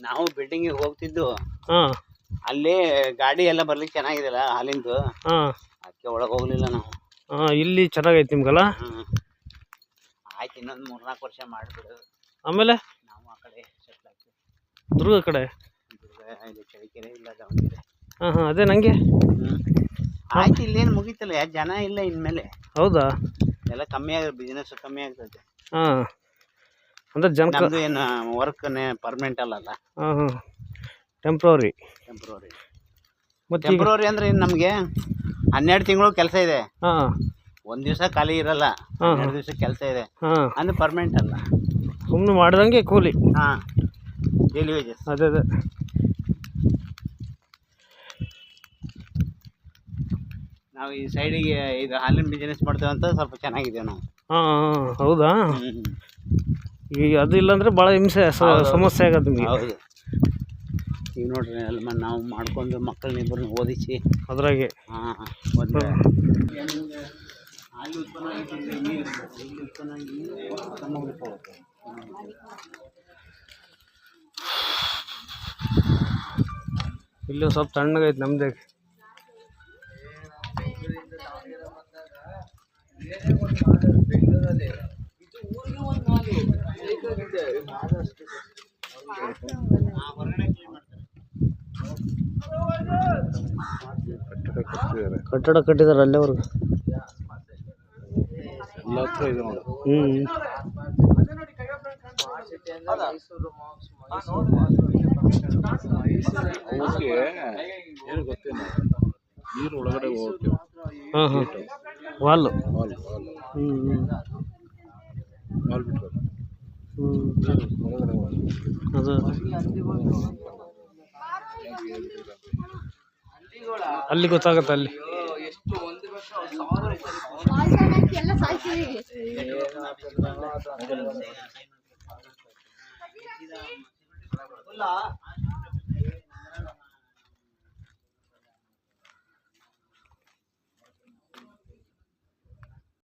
ನಾವು ಬಿಲ್ಡಿಂಗ್ ಹೋಗ್ತಿದ್ದು ಹಾಂ ಅಲ್ಲಿ ಗಾಡಿ ಎಲ್ಲ ಬರ್ಲಿಕ್ಕೆ ಚೆನ್ನಾಗಿದೆಲ್ಲ ಹಾಲಿಂದು. ಹಾಂ ಅದಕ್ಕೆ ಒಳಗೆ ಹೋಗ್ಲಿಲ್ಲ ನಾವು. ಹಾಂ ಇಲ್ಲಿ ಚೆನ್ನಾಗೈತಿ ನಿಮ್ಗಲ್ಲ. ಆಯ್ತು, ಇನ್ನೊಂದು 3-4 ವರ್ಷ ಮಾಡಿಬಿಡು, ಆಮೇಲೆ ನಾವು ಆ ಕಡೆ ಸೆಟ್ಲ್ ಆಗ್ತೀವಿ. ದುರ್ಗ ಕಡೆ ಇಲ್ಲಿ ಚಳಿಕೆರೆ ಇಲ್ಲ, ದಾವಣಗೆರೆ. ಹಾಂ ಹಾಂ ಅದೇ ನನಗೆ. ಆಯ್ತು, ಇಲ್ಲೇನು ಮುಗೀತಲ್ಲ, ಜನ ಇಲ್ಲ ಇನ್ಮೇಲೆ. ಹೌದಾ? ಎಲ್ಲ ಕಮ್ಮಿ ಆಗುತ್ತೆ, ಬಿಸ್ನೆಸ್ ಕಮ್ಮಿ ಆಗ್ತದೆ. ಹಾಂ ಅಂದ್ರೆ ಜನ ನಮ್ಮದು ಏನು ವರ್ಕ್ನೇ ಪರ್ಮನೆಂಟ್ ಅಲ್ಲ. ಹಾಂ ಹಾಂ ಟೆಂಪ್ರವರಿ. ಮತ್ತು ಟೆಂಪ್ರವರಿ ಅಂದರೆ ನಮಗೆ 12 ತಿಂಗಳು ಕೆಲಸ ಇದೆ. ಹಾಂ ಒಂದು ದಿವಸ ಖಾಲಿ ಇರಲ್ಲ, 12 ದಿವಸ ಕೆಲಸ ಇದೆ. ಹಾಂ ಅಂದ್ರೆ ಪರ್ಮನೆಂಟ್ ಅಲ್ಲ, ಸುಮ್ಮನೆ ಮಾಡಿದಂಗೆ ಕೂಲಿ. ಹಾಂ, ಡೈಲಿ ವೇಜಸ್. ಅದೇ ಅದೇ. ನಾವು ಈ ಸೈಡಿಗೆ ಇದು ಹಾಲಿನ ಬಿಸ್ನೆಸ್ ಮಾಡ್ತೇವೆ ಅಂತ ಸ್ವಲ್ಪ ಚೆನ್ನಾಗಿದೆ ನಾವು. ಹಾಂ ಹಾಂ ಹೌದಾ? ಈಗ ಅದು ಇಲ್ಲಾಂದ್ರೆ ಭಾಳ ಹಿಂಸೆ ಸಮಸ್ಯೆ ಆಗೋದು ನಿಮಗೆ. ಹೌದು, ಈಗ ನೋಡ್ರಿ ಅಲ್ಲಿ ನಾವು ಮಾಡ್ಕೊಂಡು ಮಕ್ಕಳನ್ನಿಬ್ಬರನ್ನ ಓದಿಸಿ ಅದ್ರಾಗೆ. ಹಾಂ, ಒಂದು ಹಾಲು ಉತ್ಪನ್ನ ಇಲ್ಲಿ ಸ್ವಲ್ಪ ತಣ್ಣಗೈತೆ ನಮ್ದೇ. ಕಟ್ಟಡ ಕಟ್ಟಿದಾರೆ ಅಲ್ಲೇವರೆಗೂ. ಏನು ಗೊತ್ತೇನು, ನೀರು ಒಳಗಡೆ ಹೋಗ್ತೇವೆ. ಹಾಂ ಹಾಂ ವಾಲ್. ಹಾಲು ಬಿಟ್ಟರೆ ಅದು ಅಲ್ಲಿ ಗೊತ್ತಾಗತ್ತೆ. ಅಲ್ಲಿ ಎಲ್ಲ